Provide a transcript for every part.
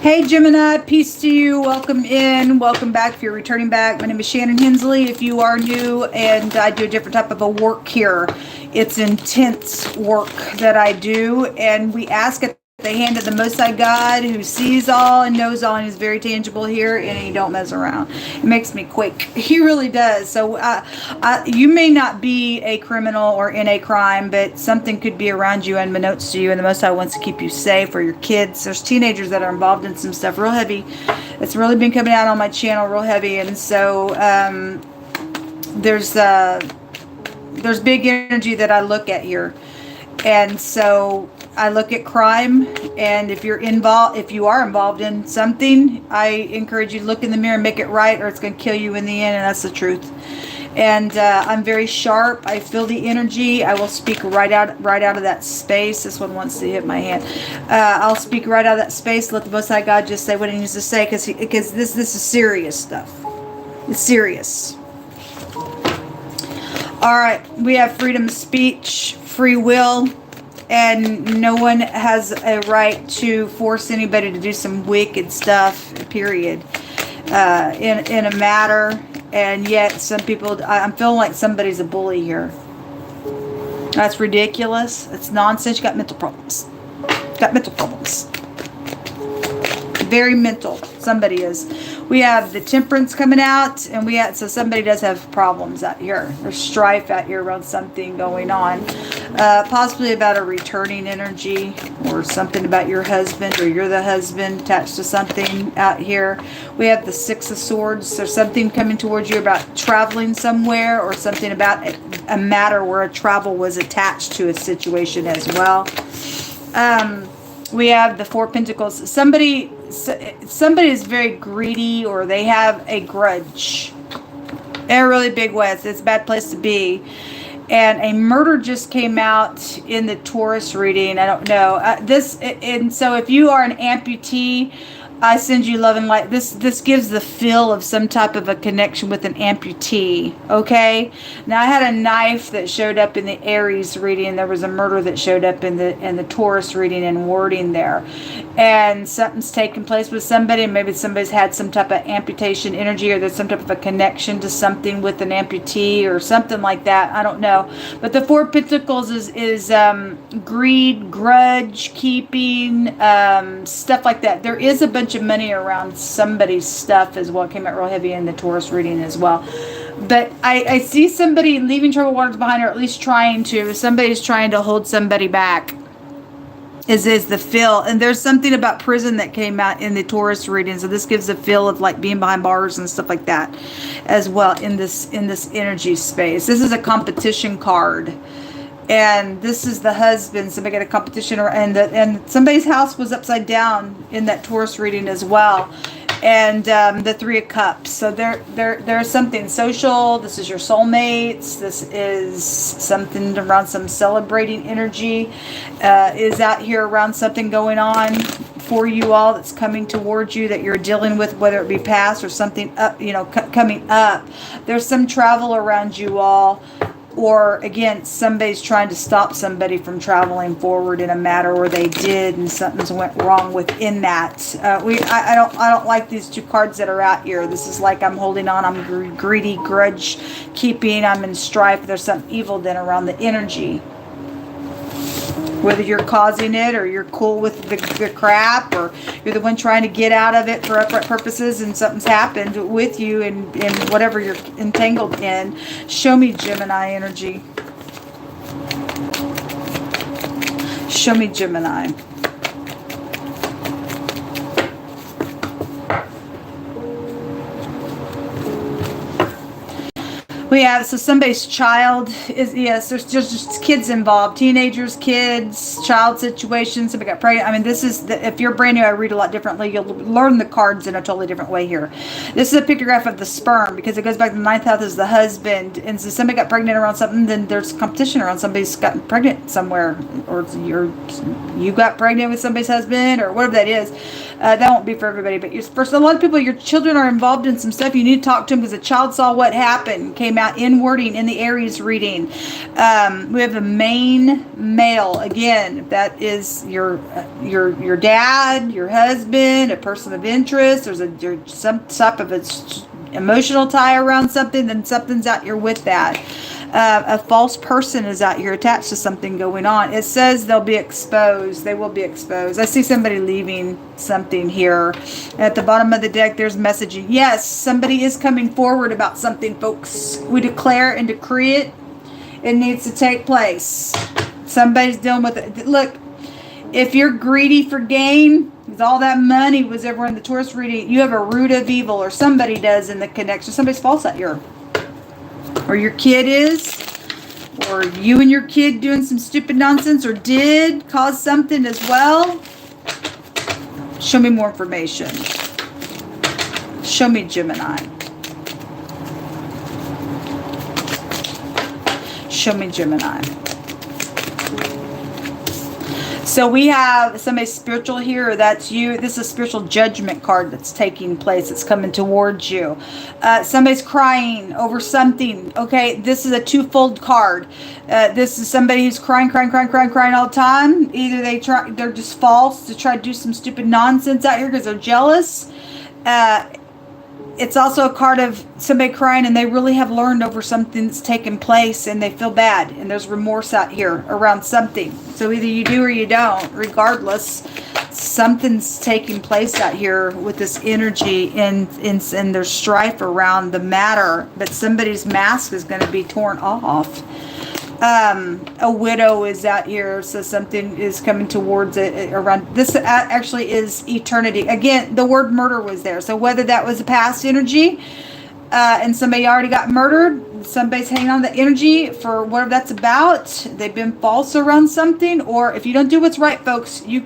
Hey Gemini, peace to you. Welcome in. Welcome back if you're returning back. My name is Shannon Hensley. If you are new, and I do a different type of a work here. It's intense work that I do, and we ask at the hand of the Most High God, who sees all and knows all, and is very tangible here, and he don't mess around. It makes me quake. He really does. So you may not be a criminal or in a crime, but something could be around you unbeknownst to you, and the Most High wants to keep you safe, or your kids. There's teenagers that are involved in some stuff real heavy. It's really been coming out on my channel real heavy, and so there's big energy that I look at here. And so I look at crime, and if you are involved in something, I encourage you to look in the mirror and make it right, or it's going to kill you in the end, and that's the truth. And I'm very sharp. I feel the energy. I will speak right out of that space. This one wants to hit my hand. I'll speak right out of that space. Let the Most High God just say what he needs to say, because this is serious stuff. It's serious. All right, we have freedom of speech, free will, and no one has a right to force anybody to do some wicked stuff, period, in a matter. And yet some people, I'm feeling like somebody's a bully here. That's ridiculous. It's nonsense. You got mental problems. Got mental problems. Very mental. Somebody is. We have the temperance coming out, and so somebody does have problems out here. There's strife out here around something going on, possibly about a returning energy, or something about your husband, or you're the husband attached to something out here. We have the Six of Swords. There's something coming towards you about traveling somewhere, or something about a matter where a travel was attached to a situation as well. We have the Four of Pentacles. Somebody is very greedy, or they have a grudge in a really big way. It's a bad place to be. And a murder just came out in the Taurus reading. I don't know. And so if you are an amputee, I send you love and light. This gives the feel of some type of a connection with an amputee. Okay. Now I had a knife that showed up in the Aries reading. There was a murder that showed up in the Taurus reading and wording there, and something's taken place with somebody. And maybe somebody's had some type of amputation energy, or there's some type of a connection to something with an amputee or something like that. I don't know. But the Four of Pentacles is greed, grudge keeping, stuff like that. There is a bunch of money around somebody's stuff as well. Came out real heavy in the Taurus reading as well. But I see somebody leaving troubled waters behind, or at least trying to. Somebody's trying to hold somebody back. Is the feel. And there's something about prison that came out in the Taurus reading. So this gives a feel of like being behind bars and stuff like that as well in this energy space. This is a competition card. And this is the husband. Somebody got a competition, and somebody's house was upside down in that Taurus reading as well. And the Three of Cups. So there's something social. This is your soulmates. This is something around some celebrating energy. Is out here around something going on for you all that's coming towards you that you're dealing with, whether it be past or something up, coming up. There's some travel around you all. Or again, somebody's trying to stop somebody from traveling forward in a matter where they did, and something's went wrong within that. I don't like these two cards that are out here. This is like I'm holding on. I'm greedy, grudge keeping. I'm in strife. There's some evil then around the energy. Whether you're causing it, or you're cool with the crap, or you're the one trying to get out of it for upright purposes, and something's happened with you and whatever you're entangled in. Show me Gemini energy. Show me Gemini. We have, so somebody's child is, yes, there's just kids involved, teenagers, kids, child situations. Somebody got pregnant. I mean, this is, if you're brand new, I read a lot differently. You'll learn the cards in a totally different way here. This is a pictograph of the sperm, because it goes back to the ninth house as the husband. And so somebody got pregnant around something, then there's competition around somebody's gotten pregnant somewhere, or you got pregnant with somebody's husband, or whatever that is. That won't be for everybody, but for a lot of people, your children are involved in some stuff. You need to talk to them because the child saw what happened, came out in wording in the Aries reading. We have the main male. Again, that is your dad, your husband, a person of interest. There's some type of emotional tie around something, then something's out here with that. A false person is out here attached to something going on. It says they'll be exposed. They will be exposed. I see somebody leaving something here. At the bottom of the deck, there's messaging. Yes, somebody is coming forward about something, folks. We declare and decree it. It needs to take place. Somebody's dealing with it. Look, if you're greedy for gain, because all that money was over in the Taurus reading, you have a root of evil, or somebody does in the connection. Somebody's false out here. Or your kid is, or you and your kid doing some stupid nonsense, or did cause something as well. Show me more information. Show me Gemini. Show me Gemini. So we have somebody spiritual here. That's you. This is a spiritual judgment card that's taking place. It's coming towards you. Somebody's crying over something. Okay, this is a twofold card. This is somebody who's crying all the time. Either they're just false to try to do some stupid nonsense out here because they're jealous. It's also a card of somebody crying and they really have learned over something that's taken place and they feel bad and there's remorse out here around something. So either you do or you don't. Regardless, something's taking place out here with this energy and there's strife around the matter, but somebody's mask is going to be torn off. A widow is out here, so something is coming towards it around. This actually is eternity. Again, the word murder was there. So whether that was a past energy and somebody already got murdered, somebody's hanging on the energy for whatever that's about. They've been false around something, or if you don't do what's right, folks, you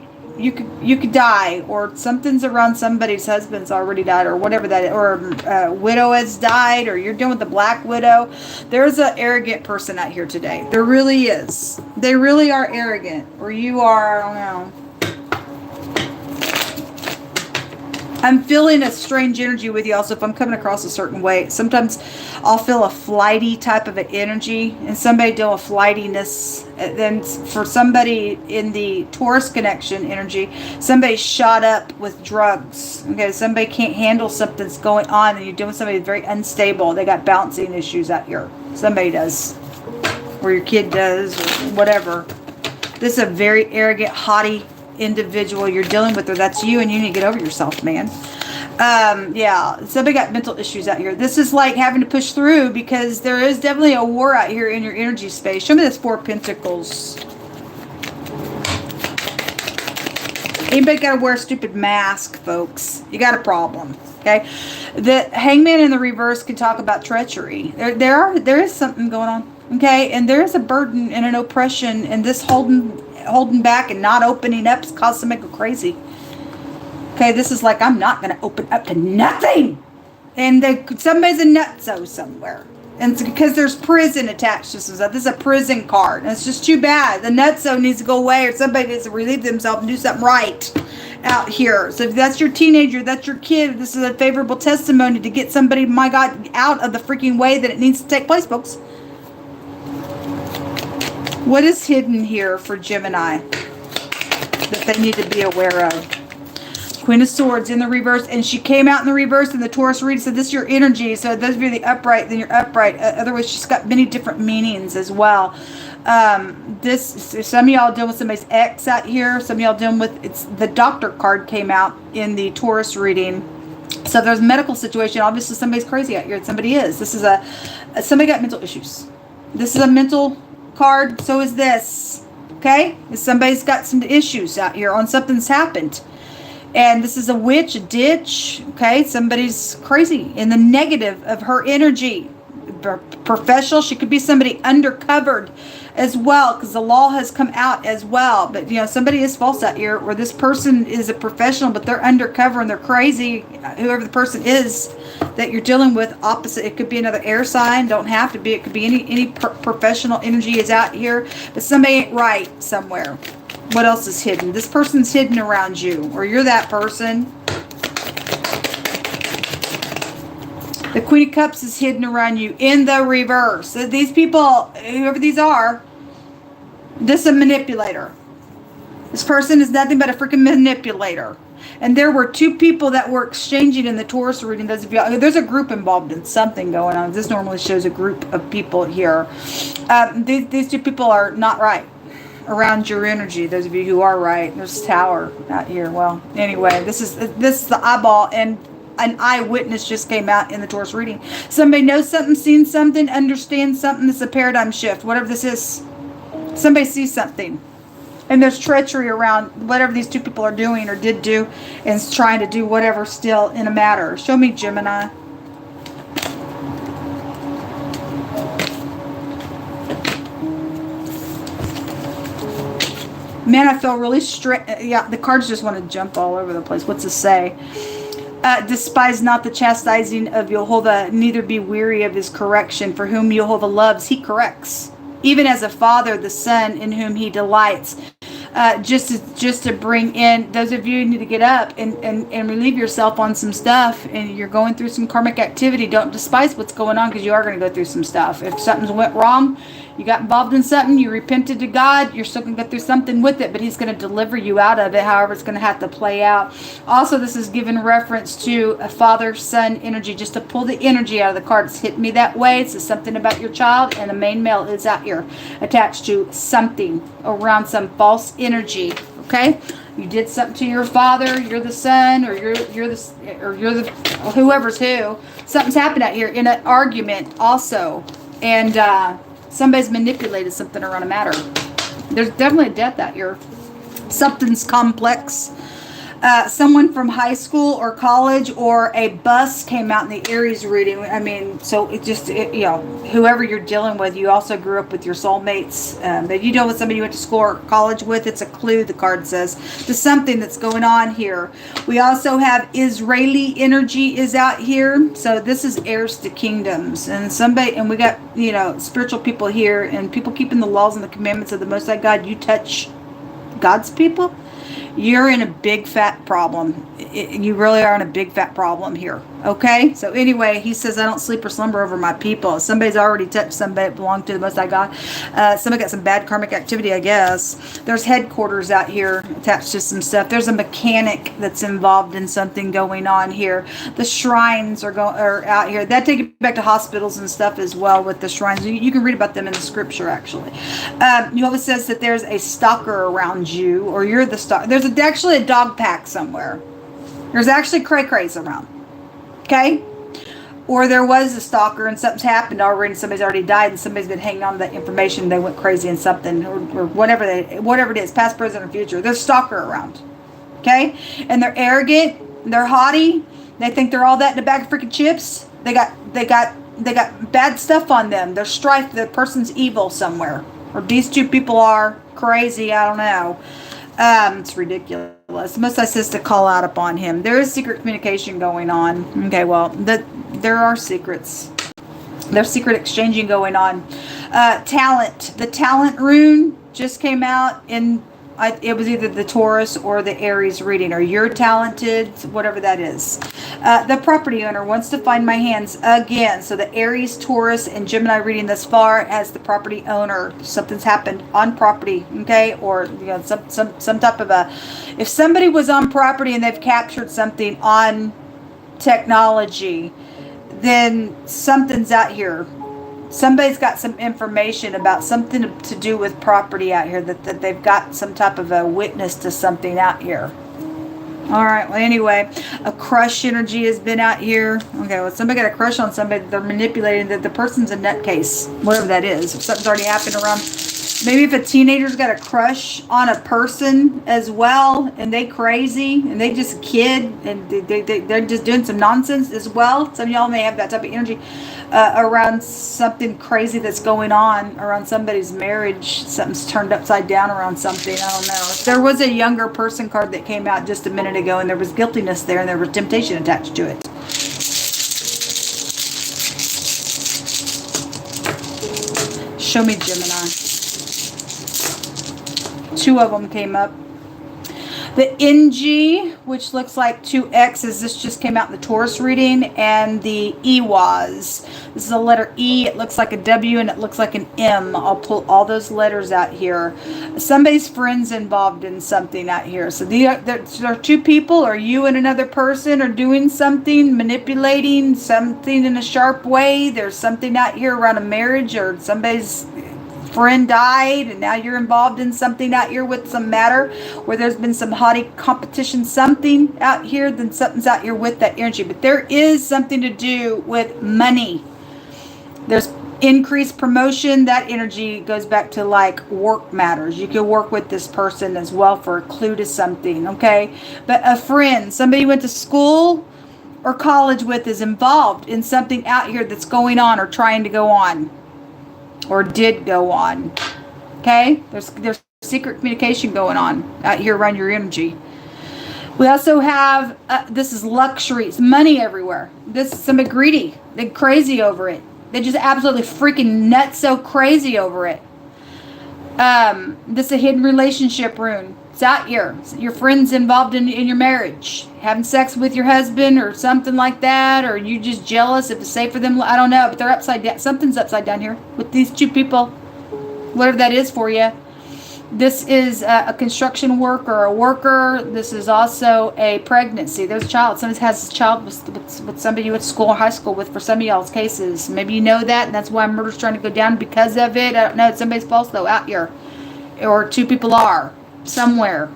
could die, or something's around somebody's husband's already died, or whatever that is, or a widow has died, or you're dealing with the black widow. There's an arrogant person out here today. There really is. They really are arrogant, or you are, I don't know. I'm feeling a strange energy with you also if I'm coming across a certain way. Sometimes I'll feel a flighty type of an energy and somebody deal with flightiness. And then for somebody in the Taurus connection energy, somebody's shot up with drugs. Okay, somebody can't handle something's going on and you're dealing with somebody very unstable. They got bouncing issues out here. Somebody does. Or your kid does, or whatever. This is a very arrogant, haughty individual you're dealing with, or that's you, and you need to get over yourself, man. Yeah, somebody got mental issues out here. This is like having to push through because there is definitely a war out here in your energy space. Show me this Four of Pentacles. Anybody got to wear a stupid mask, folks? You got a problem, okay? The Hangman in the reverse can talk about treachery. There is something going on, okay? And there is a burden and an oppression, and this holding back and not opening up has caused somebody to go crazy. Okay, this is like, I'm not going to open up to nothing. And somebody's a nutso somewhere. And it's because there's prison attached to this. This is a prison card. And it's just too bad. The nutso needs to go away, or somebody needs to relieve themselves and do something right out here. So if that's your teenager, that's your kid, this is a favorable testimony to get somebody, my God, out of the freaking way that it needs to take place, folks. What is hidden here for Gemini that they need to be aware of? Queen of Swords in the reverse, and she came out in the reverse in the Taurus reading, so this is your energy. So those of you the upright, then you're upright. Otherwise, she's got many different meanings as well. Some of y'all dealing with somebody's ex out here. Some of y'all dealing with, it's the Doctor card came out in the Taurus reading. So if there's a medical situation, obviously somebody's crazy out here. Somebody is. This is somebody got mental issues. This is a mental card. So is this. Okay? Somebody's got some issues out here on something's happened. And this is a witch, a ditch. Okay? Somebody's crazy in the negative of her energy. Professional. She could be somebody undercovered as well, because the law has come out as well. But, you know, somebody is false out here, or this person is a professional, but they're undercover and they're crazy. Whoever the person is that you're dealing with, opposite. It could be another air sign. Don't have to be. It could be any professional energy is out here. But somebody ain't right somewhere. What else is hidden? This person's hidden around you, or you're that person. The Queen of Cups is hidden around you in the reverse. These people, whoever these are, this is a manipulator. This person is nothing but a freaking manipulator. And there were two people that were exchanging in the Taurus reading. Those of you, there's a group involved in something going on. This normally shows a group of people here. These two people are not right around your energy. Those of you who are right, there's a tower out here. Well, anyway, this is the eyeball, and an eyewitness just came out in the Taurus reading. Somebody knows something, seen something, understands something. This is a paradigm shift. Whatever this is, somebody sees something. And there's treachery around whatever these two people are doing or did do, and is trying to do whatever still in a matter. Show me, Gemini. Man, I feel really straight. Yeah, the cards just want to jump all over the place. What's it say? Despise not the chastising of Jehovah, neither be weary of his correction. For whom Jehovah loves, he corrects. Even as a father, the son in whom he delights. Just to bring in those of you who need to get up and relieve yourself on some stuff, and you're going through some karmic activity. Don't despise what's going on, because you are going to go through some stuff. If something's went wrong, you got involved in something, you repented to God, you're still going to go through something with it, but he's going to deliver you out of it. However, it's going to have to play out. Also, this is given reference to a father-son energy, just to pull the energy out of the card. It's hit me that way. It says something about your child, and the main male is out here attached to something around some false energy. Okay, you did something to your father. You're the son, or you're the whoever's who. Something's happened out here in an argument also, and somebody's manipulated something around a matter. There's definitely a death out here. Something's complex. Someone from high school or college or a bus came out in the Aries reading. I mean, so it just, you know, whoever you're dealing with, you also grew up with your soulmates. If you deal with somebody you went to school or college with, it's a clue, the card says, to something that's going on here. We also have Israeli energy is out here. So this is heirs to kingdoms. And somebody, and we got, you know, spiritual people here and people keeping the laws and the commandments of the Most High God. You touch God's people, you're in a big fat problem. You really are in a big fat problem here. Okay? So anyway, he says, I don't sleep or slumber over my people. Somebody's already touched somebody that belonged to the Most High God. Somebody got some bad karmic activity, I guess. There's headquarters out here attached to some stuff. There's a mechanic that's involved in something going on here. The shrines are out here. That takes you back to hospitals and stuff as well with the shrines. You can read about them in the scripture, actually. Jehovah says that there's a stalker around you, or you're the stalker. There's actually a dog pack somewhere. There's actually cray-crays around. Okay? Or there was a stalker and something's happened already and somebody's already died and somebody's been hanging on to that information. They went crazy in something or whatever it is, past, present, or future. There's a stalker around. Okay? And they're arrogant. They're haughty. They think they're all that in a bag of freaking chips. They got bad stuff on them. There's strife. The person's evil somewhere. Or these two people are crazy. I don't know. It's ridiculous. Most I says to call out upon him. There is secret communication going on. Okay, well, there are secrets. There's secret exchanging going on. Talent. The talent rune just came out in, it was either the Taurus or the Aries reading, or you're talented, whatever that is. The property owner wants to find my hands again. So the Aries, Taurus, and Gemini reading thus far as the property owner. Something's happened on property, okay? Or, you know, some type of a, if somebody was on property and they've captured something on technology, then something's out here. Somebody's got some information about something to do with property out here, that they've got some type of a witness to something out here. All right. Well, anyway, a crush energy has been out here. Okay. Well, somebody got a crush on somebody. They're manipulating that the person's a nutcase, whatever that is. If something's already happened around, maybe if a teenager's got a crush on a person as well, and they crazy, and they just a kid, and they're just doing some nonsense as well. Some of y'all may have that type of energy around something crazy that's going on around somebody's marriage. Something's turned upside down around something. I don't know. There was a younger person card that came out just a minute ago, and there was guiltiness there, and there was temptation attached to it. Show me, Gemini. 2 of them came up. The NG, which looks like 2 X's, this just came out in the Taurus reading, and the EWAS. This is a letter E, it looks like a W, and it looks like an M. I'll pull all those letters out here. Somebody's friend's involved in something out here. So there are 2 people, or you and another person are doing something, manipulating something in a sharp way. There's something out here around a marriage, or somebody's friend died and now you're involved in something out here with some matter where there's been some haughty competition, something out here, then something's out here with that energy. But there is something to do with money. There's increased promotion. That energy goes back to like work matters. You could work with this person as well for a clue to something, okay? But a friend, somebody you went to school or college with, is involved in something out here that's going on or trying to go on. Or did go on. Okay? There's secret communication going on out here around your energy. We also have, this is luxury. It's money everywhere. This is somebody greedy. They're crazy over it. They're just absolutely freaking nuts, so crazy over it. This is a hidden relationship rune. It's out here. Your friend's involved in your marriage. Having sex with your husband or something like that. Or you just jealous if it's safe for them. I don't know. But they're upside down. Something's upside down here with these 2 people. Whatever that is for you. This is a construction worker or a worker. This is also a pregnancy. There's a child. Somebody has a child with somebody you went to school or high school with for some of y'all's cases. Maybe you know that. And that's why murder's trying to go down because of it. I don't know. It's somebody's false though out here. Or 2 people are. Somewhere.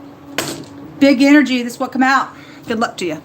Big energy. This is what come out. Good luck to you.